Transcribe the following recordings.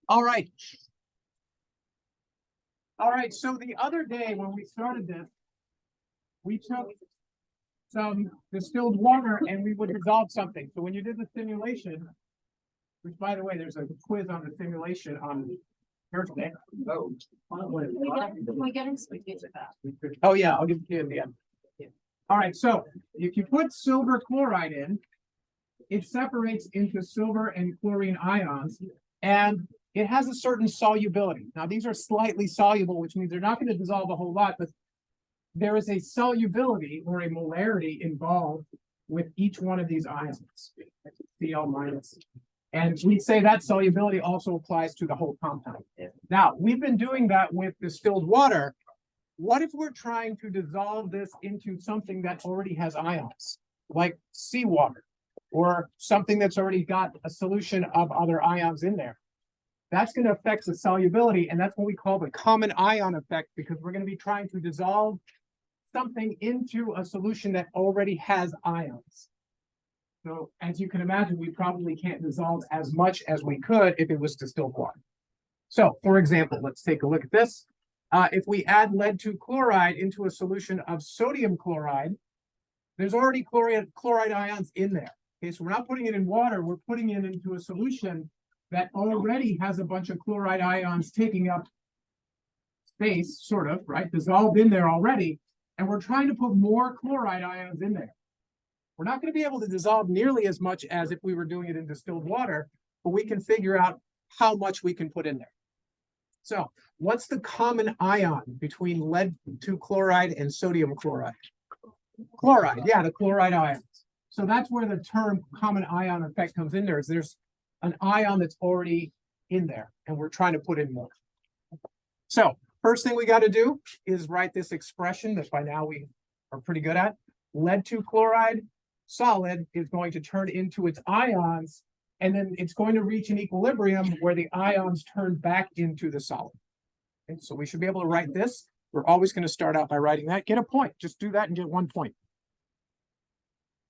All right. All right, so the other day when we started this, we took some distilled water and we would dissolve something. So when you did the simulation, which by the way, there's a quiz on the simulation on Thursday. Oh. We get expectations of that. Oh yeah, I'll give it to you at the end. All right, so if you put silver chloride in, it separates into silver and chlorine ions, and it has a certain solubility. Now, these are slightly soluble, which means they're not going to dissolve a whole lot, but there is a solubility or a molarity involved with each one of these ions, Cl minus. And we say that solubility also applies to the whole compound. Now, we've been doing that with distilled water. What if we're trying to dissolve this into something that already has ions, like seawater, or something that's already got a solution of other ions in there? That's going to affect the solubility, and that's what we call the common ion effect, because we're going to be trying to dissolve something into a solution that already has ions. So as you can imagine, we probably can't dissolve as much as we could if it was distilled water. So for example, let's take a look at this. If we add lead 2 chloride into a solution of sodium chloride, there's already chloride ions in there. Okay, so we're not putting it in water, we're putting it into a solution that already has a bunch of chloride ions taking up space, sort of, right? Dissolved in there already. And we're trying to put more chloride ions in there. We're not going to be able to dissolve nearly as much as if we were doing it in distilled water, but we can figure out how much we can put in there. So what's the common ion between lead 2 chloride and sodium chloride? Chloride, yeah, the chloride ions. So that's where the term common ion effect comes in there. Is there's an ion that's already in there, and we're trying to put in more. So first thing we got to do is write this expression that by now we are pretty good at. Lead 2 chloride solid is going to turn into its ions, and then it's going to reach an equilibrium where the ions turn back into the solid. Okay, so we should be able to write this. We're always going to start out by writing that. Get a point. Just do that and get 1 point.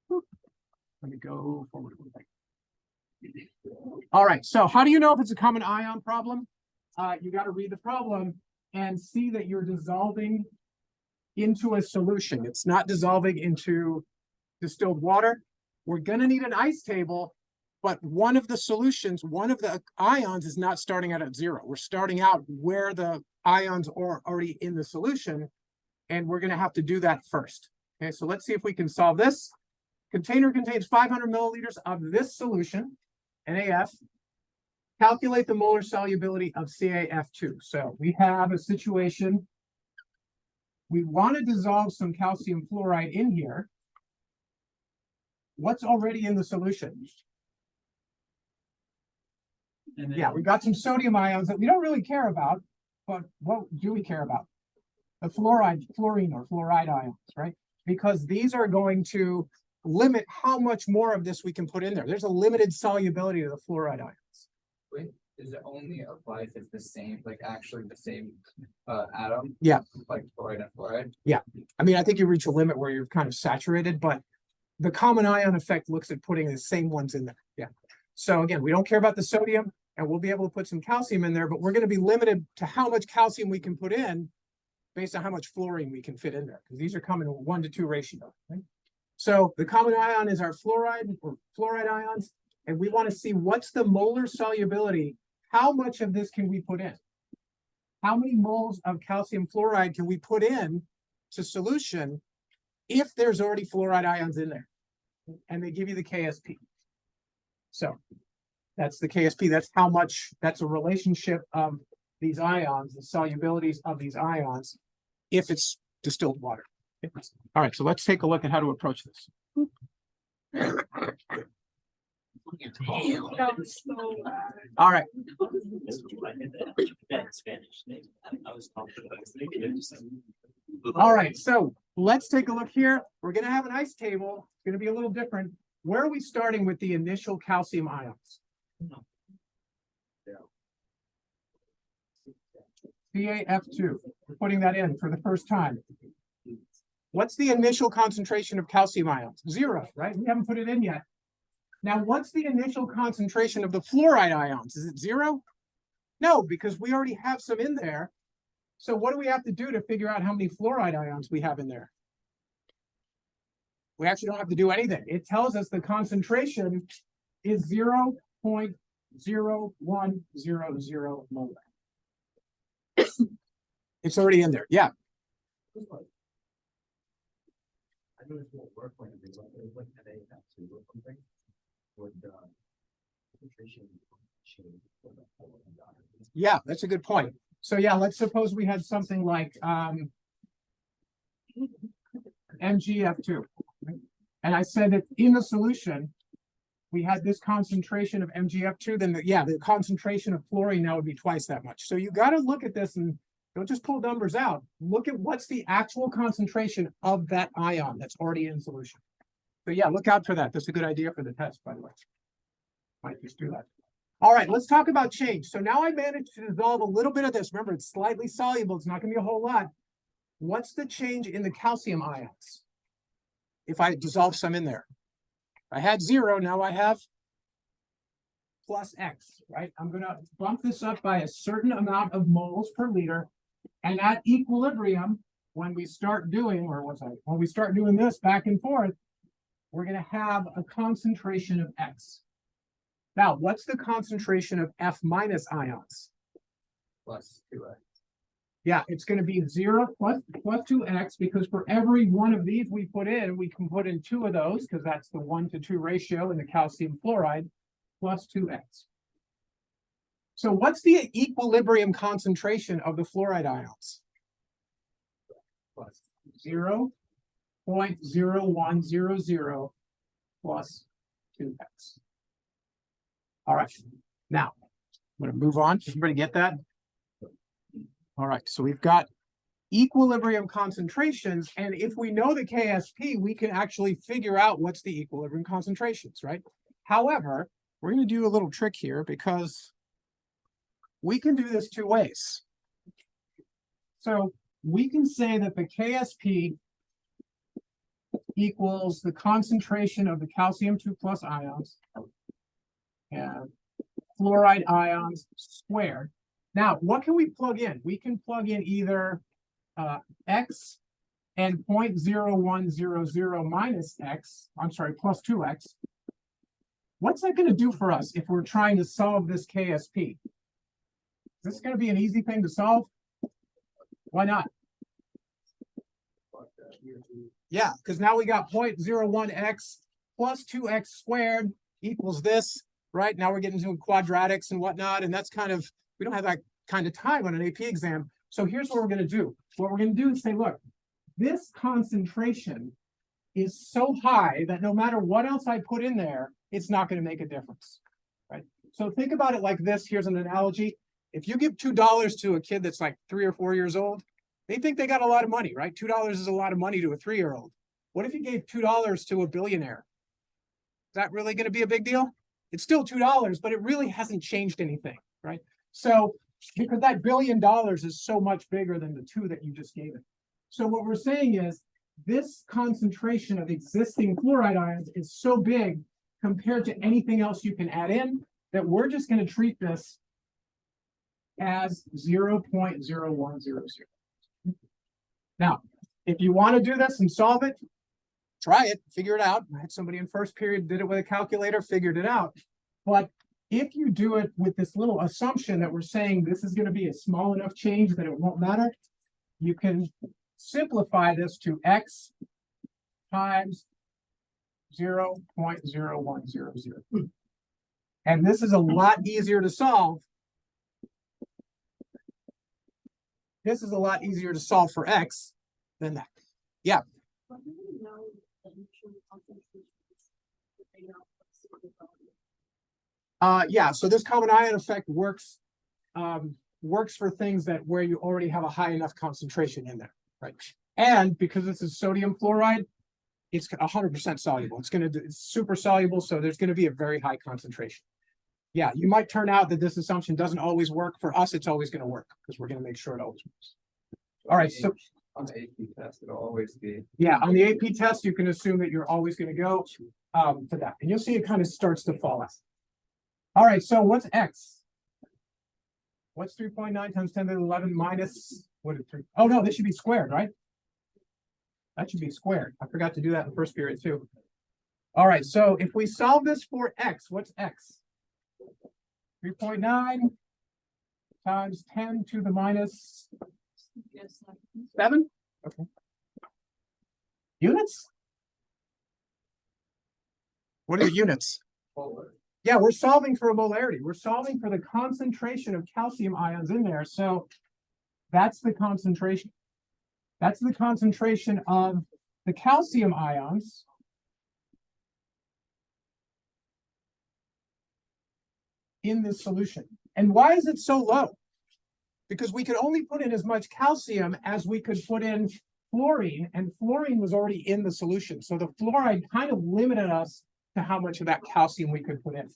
Let me go forward a little bit. All right, so how do you know if it's a common ion problem? You got to read the problem and see that you're dissolving into a solution. It's not dissolving into distilled water. We're going to need an ice table, but one of the solutions, one of the ions is not starting out at 0. We're starting out where the ions are already in the solution, and we're going to have to do that first. Okay, so let's see if we can solve this. Container contains 500 milliliters of this solution, NaF. Calculate the molar solubility of CaF2. So we have a situation. We want to dissolve some calcium fluoride in here. What's already in the solution? Yeah, we got some sodium ions that we don't really care about, but what do we care about? The fluorine or fluoride ions, right? Because these are going to limit how much more of this we can put in there. There's a limited solubility to the fluoride ions. Wait, does it only apply if it's the same, like actually the same atom? Yeah. Like chloride and fluoride? Yeah. I mean, I think you reach a limit where you're kind of saturated, but the common ion effect looks at putting the same ones in there. Yeah. So again, we don't care about the sodium, and we'll be able to put some calcium in there, but we're going to be limited to how much calcium we can put in based on how much fluorine we can fit in there, because these are coming in a 1-to-2 ratio. Right? So the common ion is our fluoride or fluoride ions, and we want to see what's the molar solubility. How much of this can we put in? How many moles of calcium fluoride can we put in to solution if there's already fluoride ions in there? And they give you the KSP. So that's the KSP. That's how much, that's a relationship of these ions, the solubilities of these ions, if it's distilled water. All right, so let's take a look at how to approach this. All right. All right, so let's take a look here. We're going to have an ice table. It's going to be a little different. Where are we starting with the initial calcium ions? CaF2. We're putting that in for the first time. What's the initial concentration of calcium ions? 0, right? We haven't put it in yet. Now, what's the initial concentration of the fluoride ions? Is it 0? No, because we already have some in there. So what do we have to do to figure out how many fluoride ions we have in there? We actually don't have to do anything. It tells us the concentration is 0.0100 molar. It's already in there. Yeah. I know this won't work when it's like NA have to or something. Would concentration change for the whole environment? Yeah, that's a good point. So yeah, let's suppose we had something like MgF2. And I said that in the solution, we had this concentration of MgF2, then the concentration of fluorine now would be twice that much. So you got to look at this and don't just pull numbers out. Look at what's the actual concentration of that ion that's already in solution. So yeah, look out for that. That's a good idea for the test, by the way. Might just do that. All right, let's talk about change. So now I managed to dissolve a little bit of this. Remember, it's slightly soluble. It's not going to be a whole lot. What's the change in the calcium ions if I dissolve some in there? I had 0, now I have plus X, right? I'm going to bump this up by a certain amount of moles per liter. And at equilibrium, when we start doing, when we start doing this back and forth, we're going to have a concentration of X. Now, what's the concentration of F minus ions? Plus 2x. Yeah, it's going to be 0 plus 2x, because for every one of these we put in, we can put in 2 of those, because that's the 1-to-2 ratio in the calcium fluoride, plus 2x. So what's the equilibrium concentration of the fluoride ions? Plus 0.0100 plus 2x. All right, now I'm going to move on. Everybody get that? All right, so we've got equilibrium concentrations, and if we know the KSP, we can actually figure out what's the equilibrium concentrations, right? However, we're going to do a little trick here because we can do this 2 ways. So we can say that the KSP equals the concentration of the calcium 2+ ions and fluoride ions squared. Now, what can we plug in? We can plug in either X and 0.0100 minus X, I'm sorry, plus 2X. What's that going to do for us if we're trying to solve this KSP? Is this going to be an easy thing to solve? Why not? Yeah, because now we got 0.01x plus 2x squared equals this, right? Now we're getting into quadratics and whatnot, and that's kind of, we don't have that kind of time on an AP exam. So here's what we're going to do. What we're going to do is say, look, this concentration is so high that no matter what else I put in there, it's not going to make a difference, right? So think about it like this. Here's an analogy. If you give $2 to a kid that's like 3 or 4 years old, they think they got a lot of money, right? $2 is a lot of money to a 3-year-old. What if you gave $2 to a billionaire? Is that really going to be a big deal? It's still $2, but it really hasn't changed anything, right? So because that $1 billion is so much bigger than the 2 that you just gave it. So what we're saying is this concentration of existing fluoride ions is so big compared to anything else you can add in that we're just going to treat this as 0.0100. Now, if you want to do this and solve it, try it, figure it out. I had somebody in first period did it with a calculator, figured it out. But if you do it with this little assumption that we're saying this is going to be a small enough change that it won't matter, you can simplify this to x times 0.0100. And this is a lot easier to solve. This is a lot easier to solve for x than that. Yeah. Yeah, so this common ion effect works for things that where you already have a high enough concentration in there, right? And because this is sodium fluoride, it's 100% soluble. It's super soluble, so there's going to be a very high concentration. Yeah, you might turn out that this assumption doesn't always work. For us, it's always going to work because we're going to make sure it always works. All right, so on the AP test, it'll always be. Yeah, on the AP test, you can assume that you're always going to go to that, and you'll see it kind of starts to fall out. All right, so what's x? What's 3.9 times 10 to the 11 minus, what is 3? Oh, no, this should be squared, right? That should be squared. I forgot to do that in the first period too. All right, so if we solve this for x, what's x? 3.9 times 10 to the minus Yes. 7? Okay. Units? What are the units? Yeah, we're solving for a molarity. We're solving for the concentration of calcium ions in there. So that's the concentration. That's the concentration of the calcium ions in this solution. And why is it so low? Because we could only put in as much calcium as we could put in fluorine, and fluorine was already in the solution. So the fluoride kind of limited us to how much of that calcium we could put in,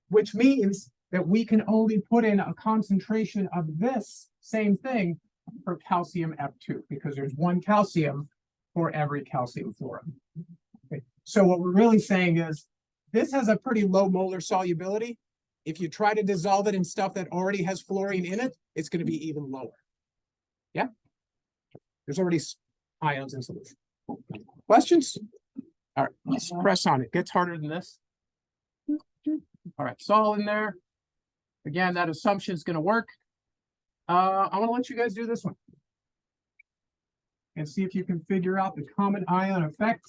which means that we can only put in a concentration of this same thing for calcium F2, because there's one calcium for every calcium fluoride. Okay. So what we're really saying is this has a pretty low molar solubility. If you try to dissolve it in stuff that already has fluorine in it, it's going to be even lower. Yeah? There's already ions in solution. Questions? All right, let's press on. It gets harder than this. All right, it's all in there. Again, that assumption is going to work. I want to let you guys do this one and see if you can figure out the common ion effect.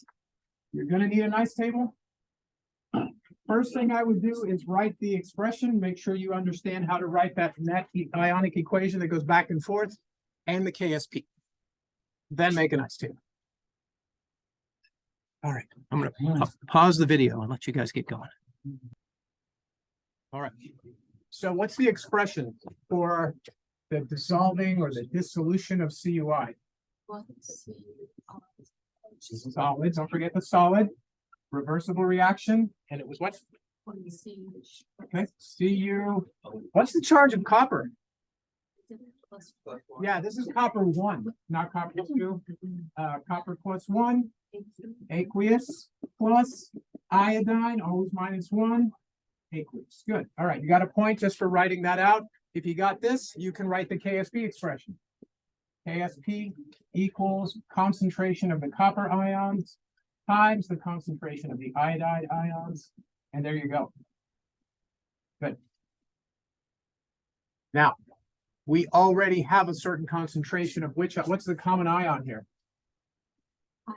You're going to need an ice table. First thing I would do is write the expression. Make sure you understand how to write that net ionic equation that goes back and forth, and the KSP. Then make an ice table. All right, I'm going to pause the video and let you guys get going. All right. So what's the expression for the dissolving or the dissolution of CUI? Solid. Don't forget the solid. Reversible reaction. And it was what? Okay. Cu. What's the charge of copper? Yeah, this is copper 1, not copper 2. Copper plus 1. Aqueous plus iodine, always -1. Aqueous. Good. All right, you got a point just for writing that out. If you got this, you can write the KSP expression. KSP equals concentration of the copper ions times the concentration of the iodide ions. And there you go. Good. Now, we already have a certain concentration of what's the common ion here?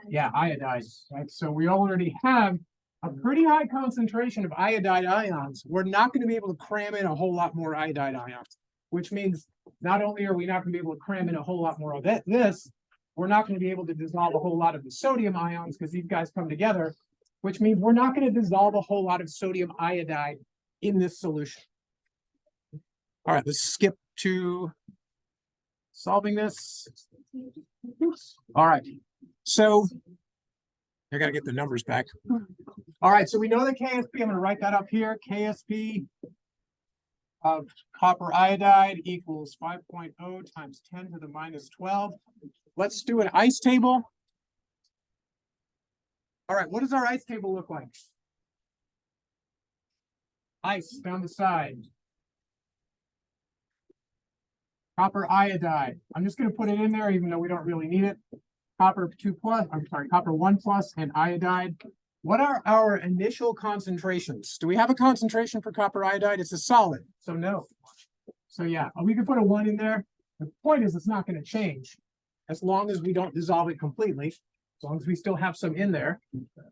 Yeah, iodide, right? So we already have a pretty high concentration of iodide ions. We're not going to be able to cram in a whole lot more iodide ions, which means not only are we not going to be able to cram in a whole lot more of this, we're not going to be able to dissolve a whole lot of the sodium ions because these guys come together, which means we're not going to dissolve a whole lot of sodium iodide in this solution. All right, let's skip to solving this. All right. So I got to get the numbers back. All right, so we know the KSP. I'm going to write that up here. KSP of copper iodide equals 5.0 times 10 to the -12. Let's do an ice table. All right, what does our ice table look like? Ice down the side. Copper iodide. I'm just going to put it in there even though we don't really need it. Copper 2+, I'm sorry, copper 1+ and iodide. What are our initial concentrations? Do we have a concentration for copper iodide? It's a solid, so no. So yeah, we can put a 1 in there. The point is it's not going to change as long as we don't dissolve it completely, as long as we still have some in there.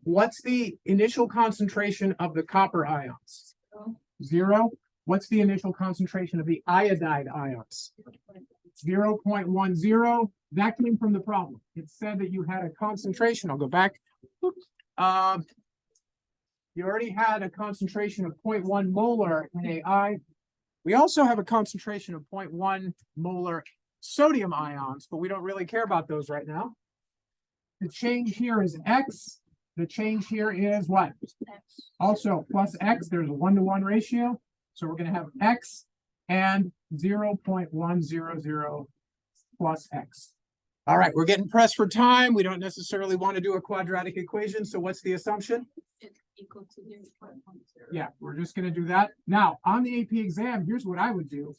What's the initial concentration of the copper ions? 0. What's the initial concentration of the iodide ions? 0.10. That came from the problem. It said that you had a concentration. I'll go back. You already had a concentration of 0.1 molar NaI. We also have a concentration of 0.1 molar sodium ions, but we don't really care about those right now. The change here is X. The change here is what? Also plus X. There's a 1-to-1 ratio. So we're going to have X and 0.100 plus X. All right, we're getting pressed for time. We don't necessarily want to do a quadratic equation. So what's the assumption? It's equal to 0.10. Yeah, we're just going to do that. Now, on the AP exam, here's what I would do.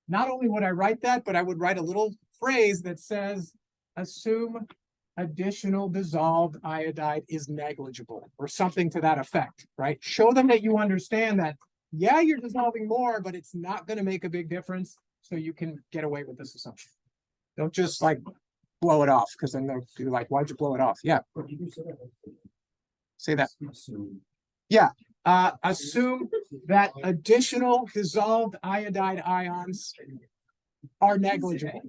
not only would I write that, but I would write a little phrase that says, assume additional dissolved iodide is negligible, or something to that effect, right? Show them that you understand that, yeah, you're dissolving more, but it's not going to make a big difference, so you can get away with this assumption. Don't just like blow it off, because then they'll be like, why'd you blow it off? Yeah, But you do say that. say that. Assume. Assume that additional dissolved iodide ions are negligible.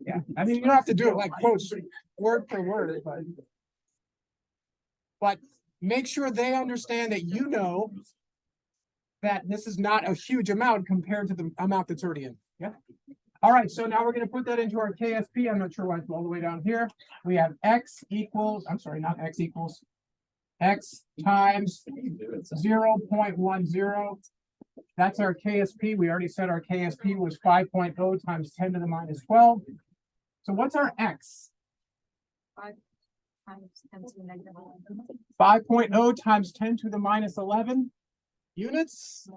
Yeah, I mean, you don't have to do it like quotes word for word, but make sure they understand that you know that this is not a huge amount compared to the amount that's already in. Yeah. All right, so now we're going to put that into our KSP. I'm not sure why it's all the way down here. We have x equals, I'm sorry, not x equals, x times 0.10. That's our KSP. We already said our KSP was 5.0 times 10 to the minus 12. So what's our x? 5 times 10 to the negative 11. 5.0 times 10 to the minus 11 units.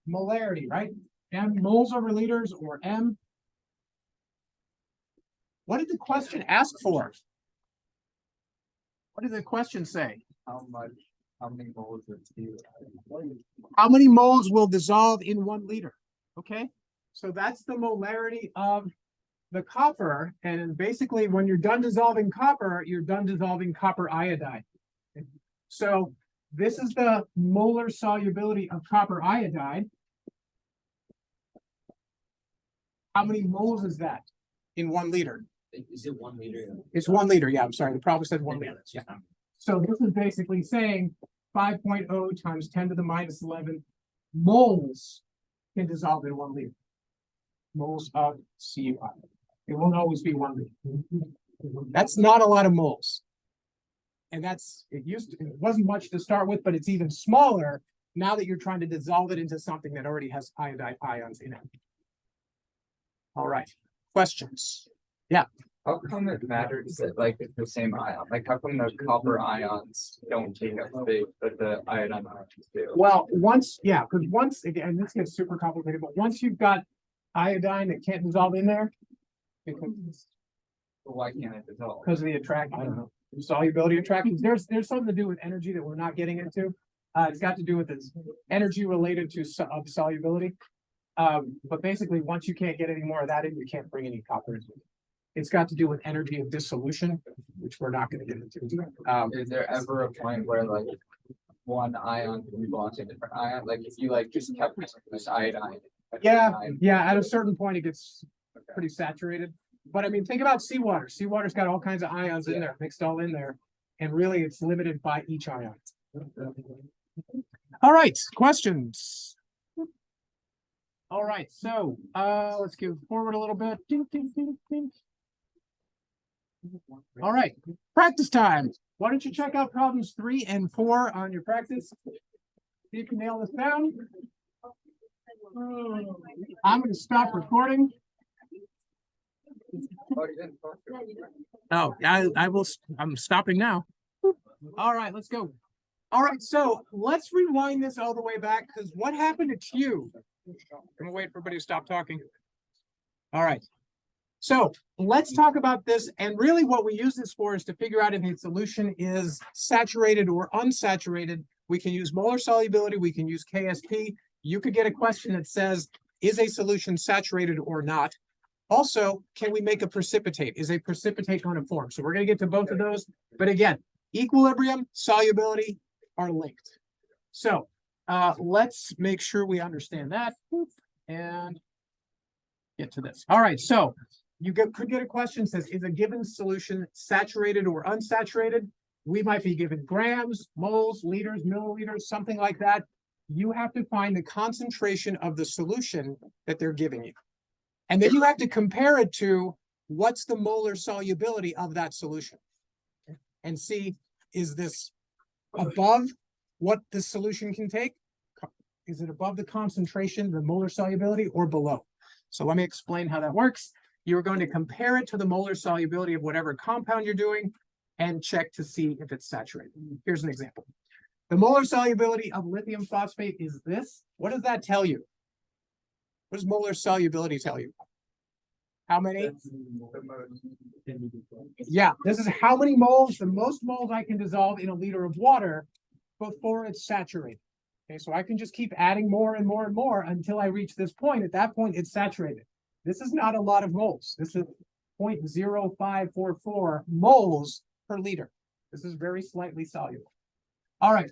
Molarity, right? M, moles over liters, or M. What did the question ask for? What did the question say? How many moles of tea? How many moles will dissolve in 1 liter? Okay, so that's the molarity of the copper. And basically, when you're done dissolving copper, you're done dissolving copper iodide. So this is the molar solubility of copper iodide. How many moles is that in 1 liter? Is it 1 liter? It's 1 liter. Yeah, I'm sorry. The problem said 1 liter. Yeah. So this is basically saying 5.0 times 10 to the minus 11 moles can dissolve in 1 liter. Moles of CuI. It won't always be 1 liter. That's not a lot of moles. And it wasn't much to start with, but it's even smaller now that you're trying to dissolve it into something that already has iodide ions in it. All right, questions? Yeah. How come it matters that like it's the same ion? Like how come the copper ions don't take up space, but the iodine ions do? Well, because once, again, this gets super complicated, but once you've got iodine that can't dissolve in there, because But why can't it dissolve? of the attraction, I don't know, solubility attractions, there's something to do with energy that we're not getting into. It's got to do with this energy related to solubility. But basically, once you can't get any more of that in, you can't bring any copper into it. It's got to do with energy of dissolution, which we're not going to get into. Is there ever a point where like one ion can be bonded to a different ion? Like if you like just kept this iodine. Yeah, at a certain point, it gets pretty saturated. But I mean, think about seawater. Seawater's got all kinds of ions in there, mixed all in there. And really, it's limited by each ion. All right, questions. All right, so let's go forward a little bit. All right, practice time. Why don't you check out problems 3 and 4 on your practice? See if you can nail this down. I'm going to stop recording. Oh, I will. I'm stopping now. All right, let's go. All right, so let's rewind this all the way back, because what happened to Q? I'm gonna wait for everybody to stop talking. All right. So let's talk about this. And really what we use this for is to figure out if a solution is saturated or unsaturated. We can use molar solubility. We can use KSP. You could get a question that says, is a solution saturated or not? Also, can we make a precipitate? Is a precipitate going to form? So we're going to get to both of those. But again, equilibrium, solubility are linked. So let's make sure we understand that and get to this. All right, so you could get a question that says, is a given solution saturated or unsaturated? We might be given grams, moles, liters, milliliters, something like that. You have to find the concentration of the solution that they're giving you. And then you have to compare it to what's the molar solubility of that solution. And see, is this above what the solution can take? Is it above the concentration, the molar solubility, or below? So let me explain how that works. You're going to compare it to the molar solubility of whatever compound you're doing and check to see if it's saturated. Here's an example. The molar solubility of lithium phosphate is this. What does that tell you? What does molar solubility tell you? How many? The most. Yeah, this is how many moles, the most moles I can dissolve in a liter of water before it's saturated. Okay, so I can just keep adding more and more and more until I reach this point. At that point, it's saturated. This is not a lot of moles. This is 0.0544 moles per liter. This is very slightly soluble. All right.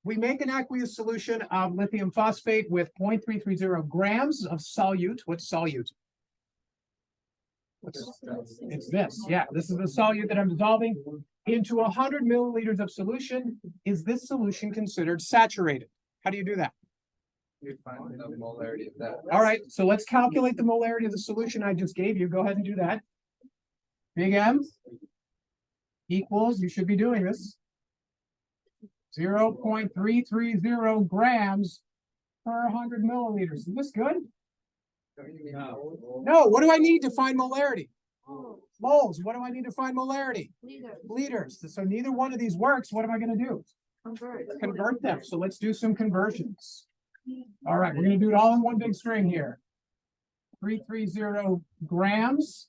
We make an aqueous solution of lithium phosphate with 0.330 grams of solute. What's solute? It's this. Yeah, this is the solute that I'm dissolving into 100 milliliters of solution. Is this solution considered saturated? How do you do that? You find the molarity of that. All right, so let's calculate the molarity of the solution I just gave you. Go ahead and do that. Big M equals, you should be doing this, 0.330 grams per 100 milliliters. Is this good? Don't you mean No, what do I need to find molarity? Moles. What do I need to find molarity? Liters. So neither one of these works. What am I going to do? Convert them. So let's do some conversions. All right, we're going to do it all in one big string here. 330 grams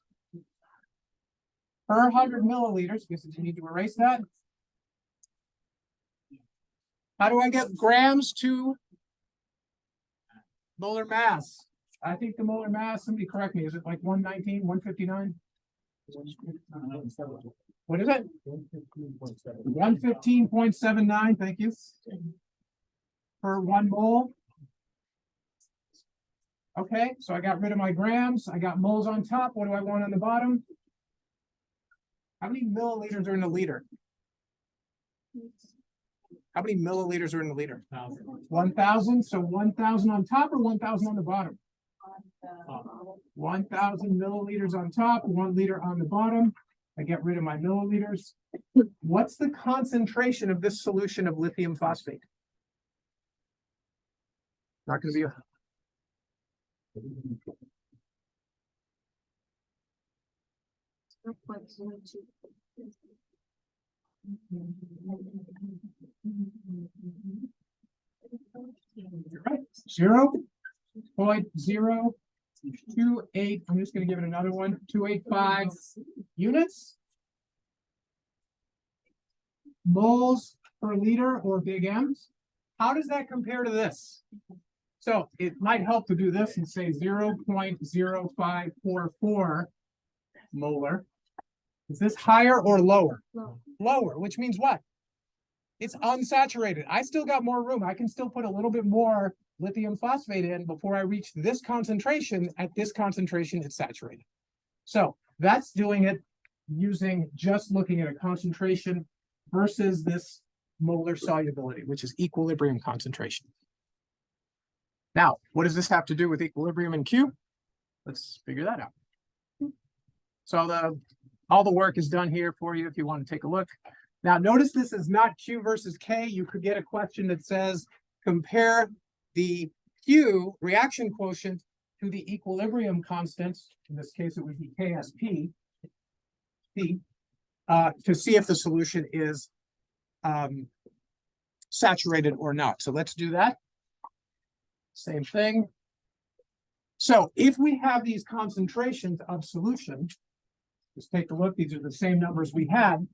per 100 milliliters. Guess you need to erase that. How do I get grams to molar mass? I think the molar mass, somebody correct me, is it like 119, 159? What is it? 115.79, thank you. Per 1 mole. Okay, so I got rid of my grams. I got moles on top. What do I want on the bottom? How many milliliters are in a liter? How many milliliters are in a liter? 1,000. So 1,000 on top or 1,000 on the bottom? 1,000 milliliters on top, 1 liter on the bottom. I get rid of my milliliters. What's the concentration of this solution of lithium phosphate? Not going to be a... Right. 0.028. I'm just going to give it another one. 285 units. Moles per liter or big M's. How does that compare to this? So it might help to do this and say 0.0544 molar. Is this higher or lower? Lower, which means what? It's unsaturated. I still got more room. I can still put a little bit more lithium phosphate in before I reach this concentration. At this concentration, it's saturated. So that's doing it using just looking at a concentration versus this molar solubility, which is equilibrium concentration. Now, what does this have to do with equilibrium and Q? Let's figure that out. So all the work is done here for you if you want to take a look. Now, notice this is not Q versus K. You could get a question that says, compare the Q reaction quotient to the equilibrium constant. In this case, it would be KSP, to see if the solution is saturated or not. So let's do that. Same thing. So if we have these concentrations of solution, just take a look. These are the same numbers we had.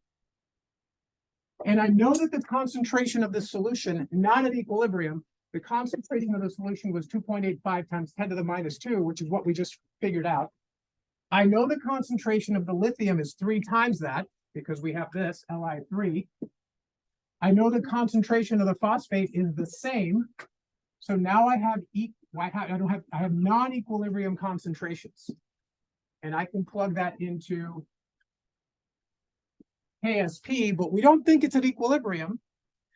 And I know that the concentration of this solution, not at equilibrium, the concentration of the solution was 2.85 times 10 to the minus 2, which is what we just figured out. I know the concentration of the lithium is 3 times that because we have this Li3. I know the concentration of the phosphate is the same. So now I have I have non-equilibrium concentrations. And I can plug that into KSP, but we don't think it's at equilibrium.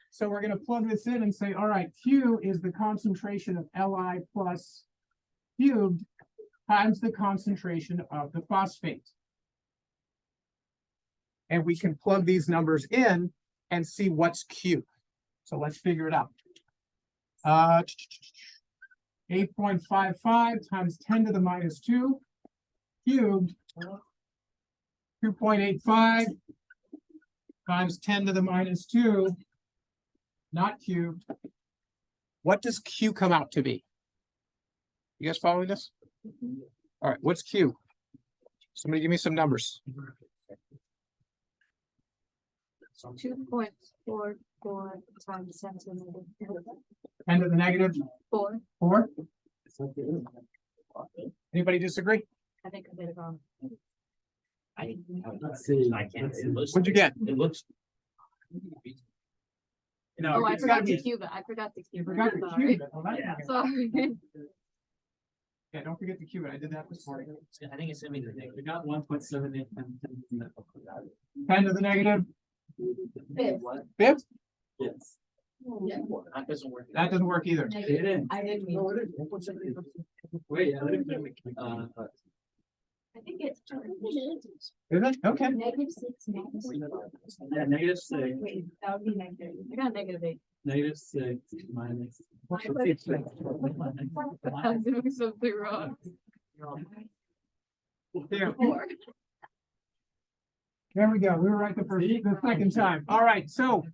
So we're going to plug this in and say, all right, Q is the concentration of Li plus cubed times the concentration of the phosphate. And we can plug these numbers in and see what's Q. So let's figure it out. 8.55 times 10 to the minus 2 cubed, 2.85 times 10 to the minus 2, not cubed. What does Q come out to be? You guys following this? All right, what's Q? Somebody give me some numbers. 2.44 times 10 to the negative 10 to the negative 4. 4. Anybody disagree? I think I did it wrong. Let's see. I can't. What'd you get? It looks. No, Oh, I it's gotta forgot to be. cube it. I forgot to You cube forgot it. to Sorry. cube it. Oh, that's Yeah. okay. Sorry. Yeah, don't forget to cube it. I did that this morning. I think it's gonna be the thing. We got 1.78. 10 to the negative Fifth. What? 5th? Yes. Yeah. That doesn't work. That doesn't work either. It is. I didn't mean. No, it is. Wait, I didn't think I think it's. Is it? Okay. -6 minus. yeah, -6, Wait, that would be negative. I got -8. -6 minus. I was doing something wrong. There. 4. There we go. We were right the second time. All right, so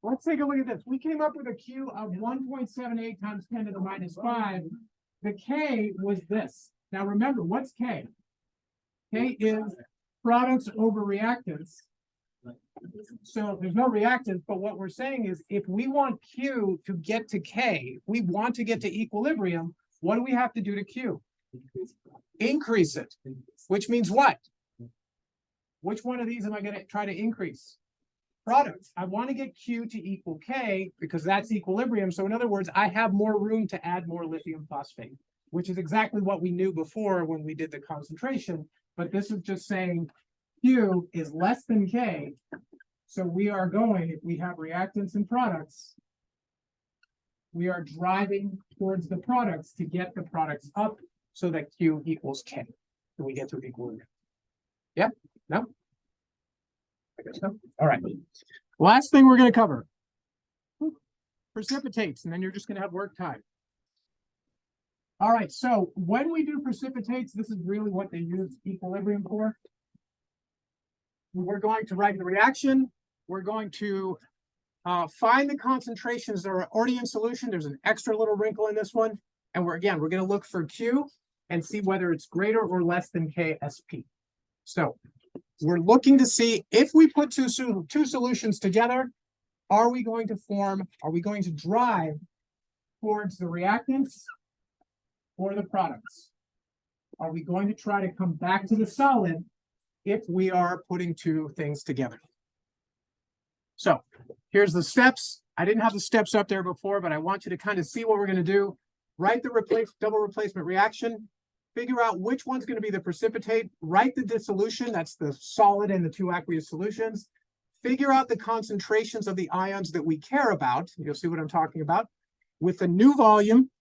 let's take a look at this. We came up with a Q of 1.78 times 10 to the minus 5. The K was this. Now remember, what's K? K is products over reactants. So there's no reactants, but what we're saying is if we want Q to get to K, if we want to get to equilibrium, what do we have to do to Q? Increase it, which means what? Which one of these am I going to try to increase? Products. I want to get Q to equal K because that's equilibrium. So in other words, I have more room to add more lithium phosphate, which is exactly what we knew before when we did the concentration. But this is just saying Q is less than K. So we are going, if we have reactants and products, we are driving towards the products to get the products up so that Q equals K. So we get to equilibrium. Yep. No? I guess so. All right. Last thing we're going to cover. Precipitates, and then you're just going to have work time. All right, so when we do precipitates, this is really what they use equilibrium for. We're going to write the reaction. We're going to find the concentrations that are already in solution. There's an extra little wrinkle in this one. And we're going to look for Q and see whether it's greater or less than KSP. So we're looking to see if we put two solutions together, are we going to drive towards the reactants or the products? Are we going to try to come back to the solid if we are putting two things together? So here's the steps. I didn't have the steps up there before, but I want you to kind of see what we're going to do. Write the double replacement reaction. Figure out which one's going to be the precipitate. Write the dissolution. That's the solid and the two aqueous solutions. Figure out the concentrations of the ions that we care about. You'll see what I'm talking about with the new volume.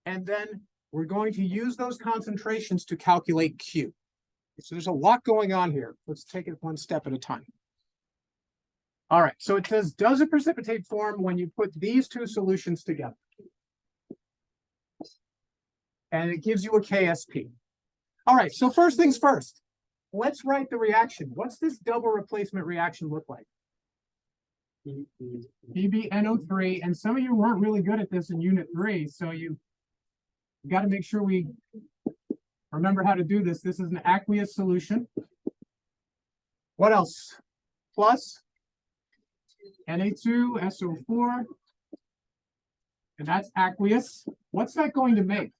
And then we're going to use those concentrations to calculate Q. So there's a lot going on here. Let's take it one step at a time. All right, so it says, does a precipitate form when you put these two solutions together? And it gives you a KSP. All right, so first things first, let's write the reaction. What's this double replacement reaction look like? PbNO3, and some of you weren't really good at this in unit 3, so you got to make sure we remember how to do this. This is an aqueous solution. What else? Plus Na2SO4, and that's aqueous. What's that going to make?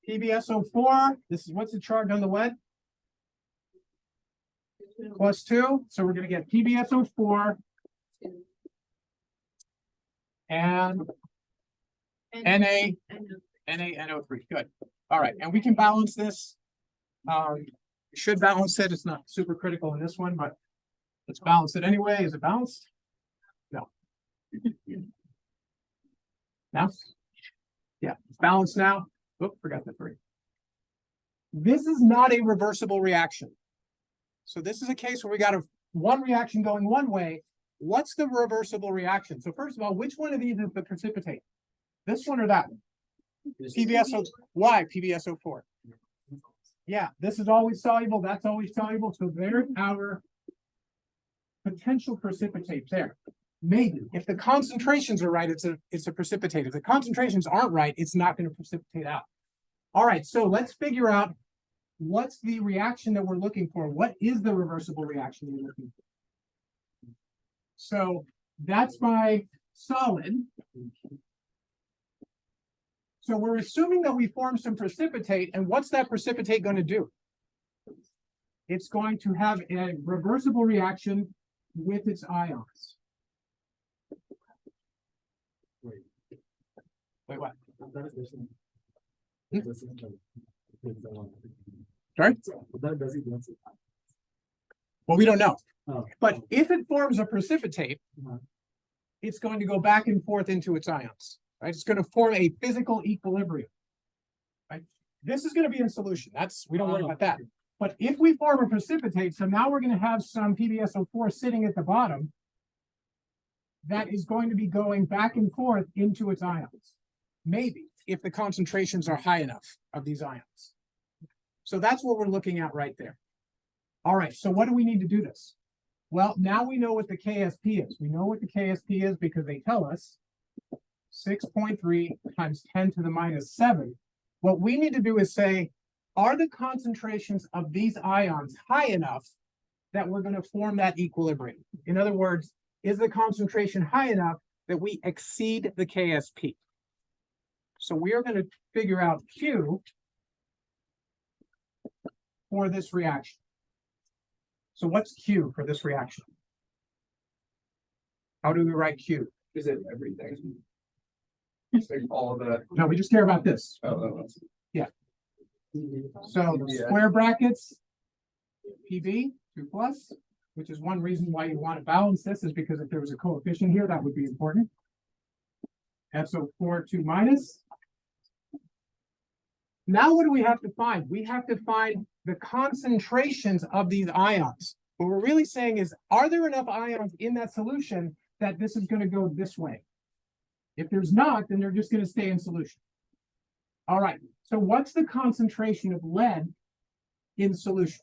PbSO4. This is what's the charge on the lead? +2. So we're going to get PbSO4 and NaNO3. Good. All right, and we can balance this. We should balance it. It's not super critical in this one, but let's balance it anyway. Is it balanced? No. Now? Yeah, it's balanced now. Oh, forgot the 3. This is not a reversible reaction. So this is a case where we got one reaction going one way. What's the reversible reaction? So first of all, which one of these is the precipitate? This one or that one? PbSO. Why PbSO4? Yeah, this is always soluble. That's always soluble. So there's our potential precipitate there. Maybe. If the concentrations are right, it's a precipitate. If the concentrations aren't right, it's not going to precipitate out. All right, so let's figure out what's the reaction that we're looking for. What is the reversible reaction we're looking for? So that's my solid. So we're assuming that we form some precipitate, and what's that precipitate going to do? It's going to have a reversible reaction with its ions. Wait, what? Sorry? Well, we don't know. Oh. But if it forms a precipitate, it's going to go back and forth into its ions, right? It's going to form a physical equilibrium, right? This is going to be in solution. We don't worry about that. But if we form a precipitate, so now we're going to have some PbSO4 sitting at the bottom that is going to be going back and forth into its ions. Maybe, if the concentrations are high enough of these ions. So that's what we're looking at right there. All right, so what do we need to do this? Well, now we know what the KSP is. We know what the KSP is because they tell us 6.3 times 10 to the minus 7. What we need to do is say, are the concentrations of these ions high enough that we're going to form that equilibrium? In other words, is the concentration high enough that we exceed the KSP? So we are going to figure out Q for this reaction. So what's Q for this reaction? How do we write Q? Is it everything? It's like all the. No, we just care about this. Yeah. So the square brackets, PB, 2 plus, which is one reason why you want to balance this, is because if there was a coefficient here, that would be important. SO4, 2 minus. Now what do we have to find? We have to find the concentrations of these ions. What we're really saying is, are there enough ions in that solution that this is going to go this way? If there's not, then they're just going to stay in solution. All right, so what's the concentration of lead in solution?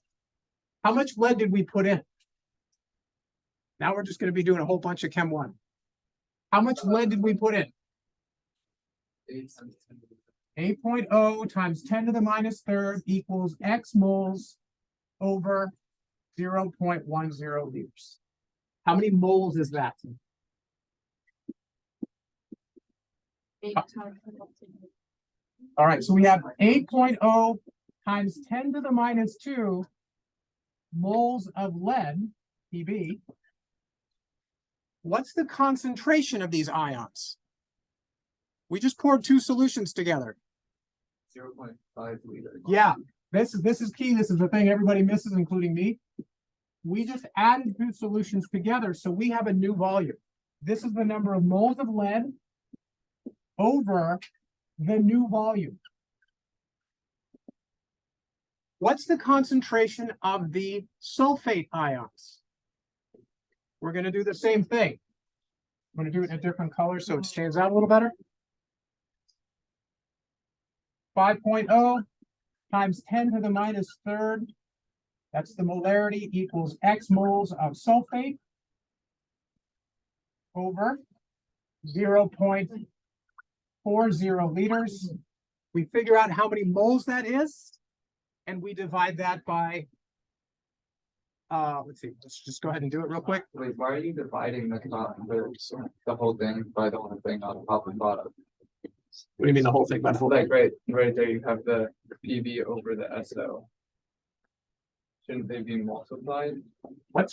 How much lead did we put in? Now we're just going to be doing a whole bunch of Chem 1. How much lead did we put in? 8.0 times 10 to the minus third equals X moles over 0.10 liters. How many moles is that? All right, so we have 8.0 times 10 to the minus 2 moles of lead, Pb. What's the concentration of these ions? We just poured 2 solutions together. 0.5 liters. Yeah, this is key. This is the thing everybody misses, including me. We just added 2 solutions together, so we have a new volume. This is the number of moles of lead over the new volume. What's the concentration of the sulfate ions? We're going to do the same thing. I'm going to do it in a different color so it stands out a little better. 5.0 times 10 to the minus third. That's the molarity equals X moles of sulfate over 0.40 liters. We figure out how many moles that is, and we divide that by, let's see, let's just go ahead and do it real quick. Wait, why are you dividing the whole thing by the whole thing on top and bottom? What do you mean the whole thing? By the whole Like right there, you have the PB over the SO. Shouldn't they be multiplied? What?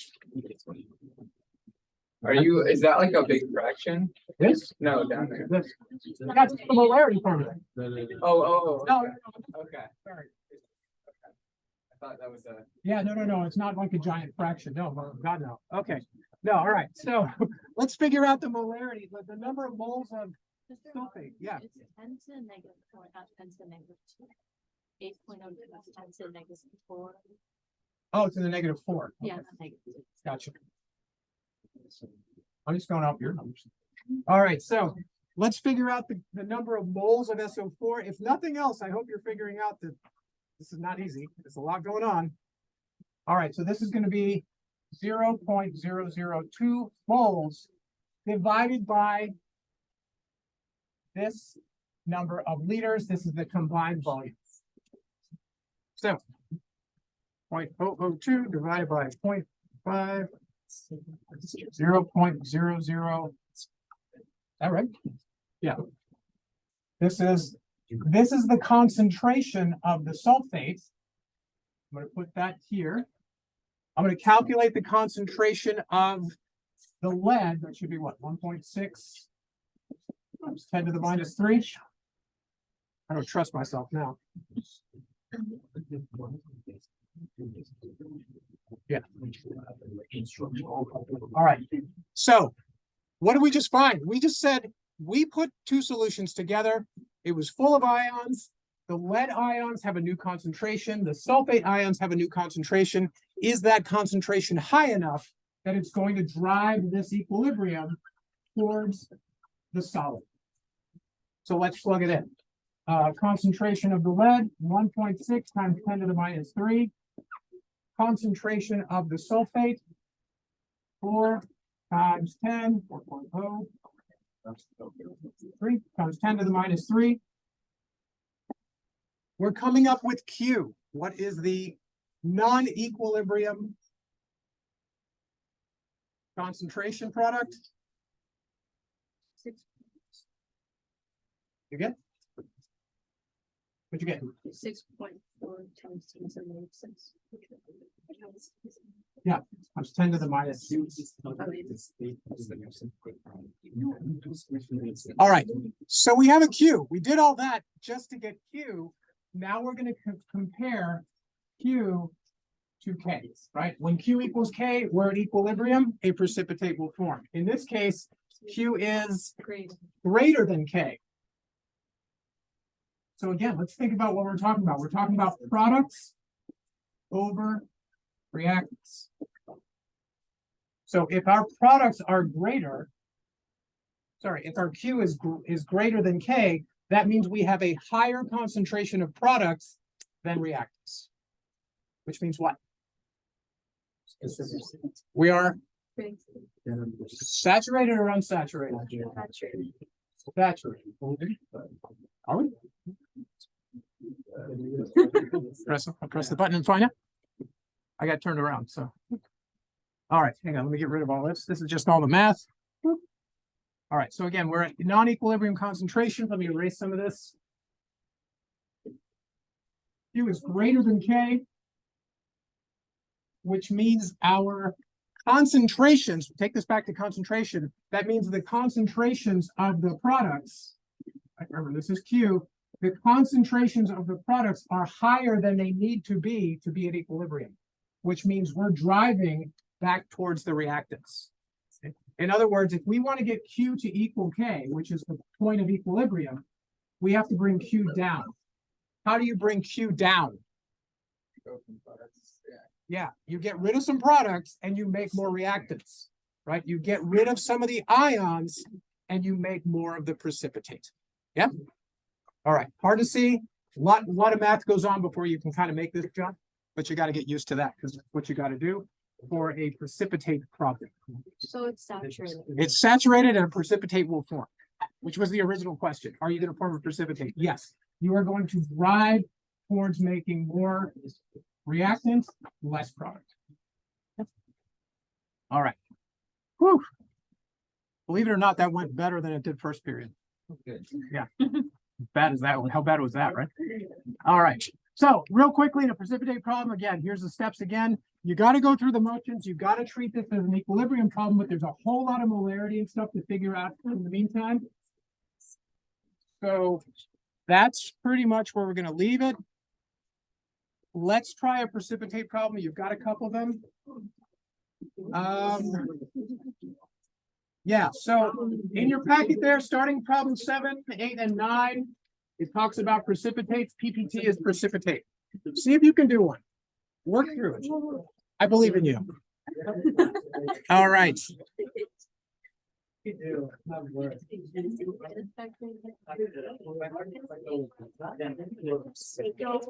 Is that like a big fraction? This? No, down there. This. That's the molarity formula. Oh. No. Okay. Sorry. I thought that was a. Yeah, no. It's not like a giant fraction. No, God, no. Okay. No, all right. So let's figure out the molarity, the number of moles of sulfate. Yeah. It's 10 to the negative 4, not 10 to the negative 2. 8.0 is 10 to the negative 4. Oh, it's in the negative 4. Yeah, Okay. negative 2. Gotcha. I'm just going off your numbers. All right, so let's figure out the number of moles of SO4. If nothing else, I hope you're figuring out that this is not easy. There's a lot going on. All right, so this is going to be 0.002 moles divided by this number of liters. This is the combined volume. So 0.002 divided by 0.5, 0.00. Is that right? Yeah. This is the concentration of the sulfate. I'm going to put that here. I'm going to calculate the concentration of the lead. That should be what? 1.6 times 10 to the minus 3. I don't trust myself now. Yeah. All right. So what did we just find? We just said we put two solutions together. It was full of ions. The lead ions have a new concentration. The sulfate ions have a new concentration. Is that concentration high enough that it's going to drive this equilibrium towards the solid? So let's plug it in. Concentration of the lead, 1.6 times 10 to the minus 3. Concentration of the sulfate, 4 times 10, 4.0. 3 times 10 to the minus 3. We're coming up with Q. What is the non-equilibrium concentration product? You get? What'd you get? 6.4 times 10 to the minus 6. Yeah, times 10 to the minus 6. All right, so we have a Q. We did all that just to get Q. Now we're going to compare Q to K, right? When Q equals K, we're at equilibrium, a precipitate will form. In this case, Q is greater than K. So again, let's think about what we're talking about. We're talking about products over reactants. So if our products are greater, if our Q is greater than K, that means we have a higher concentration of products than reactants. Which means what? We are saturated or unsaturated? Saturated. Are we? I'll press the button and find out. I got turned around, so. All right, hang on, let me get rid of all this. This is just all the math. All right, so again, we're at non-equilibrium concentration. Let me erase some of this. Q is greater than K, which means our concentrations, take this back to concentration, that means the concentrations of the products, remember this is Q, the concentrations of the products are higher than they need to be at equilibrium, which means we're driving back towards the reactants. In other words, if we want to get Q to equal K, which is the point of equilibrium, we have to bring Q down. How do you bring Q down? Yeah, you get rid of some products and you make more reactants, right? You get rid of some of the ions and you make more of the precipitate. Yeah. All right. Hard to see. A lot of math goes on before you can kind of make this jump, but you got to get used to that because that's what you got to do for a precipitate problem. So it's saturated. It's saturated and a precipitate will form, which was the original question. Are you going to form a precipitate? Yes. You are going to drive towards making more reactant, less product. All right. Whew. Believe it or not, that went better than it did first period. Good. Yeah. Bad as that one. How bad was that, right? All right. So real quickly in a precipitate problem, again, here's the steps again. You got to go through the motions. You got to treat this as an equilibrium problem, but there's a whole lot of molarity and stuff to figure out in the meantime. So that's pretty much where we're going to leave it. Let's try a precipitate problem. You've got a couple of them. Yeah, so in your packet there, starting problem 7, 8, and 9, it talks about precipitates. PPT is precipitate. See if you can do one. Work through it. I believe in you. All right.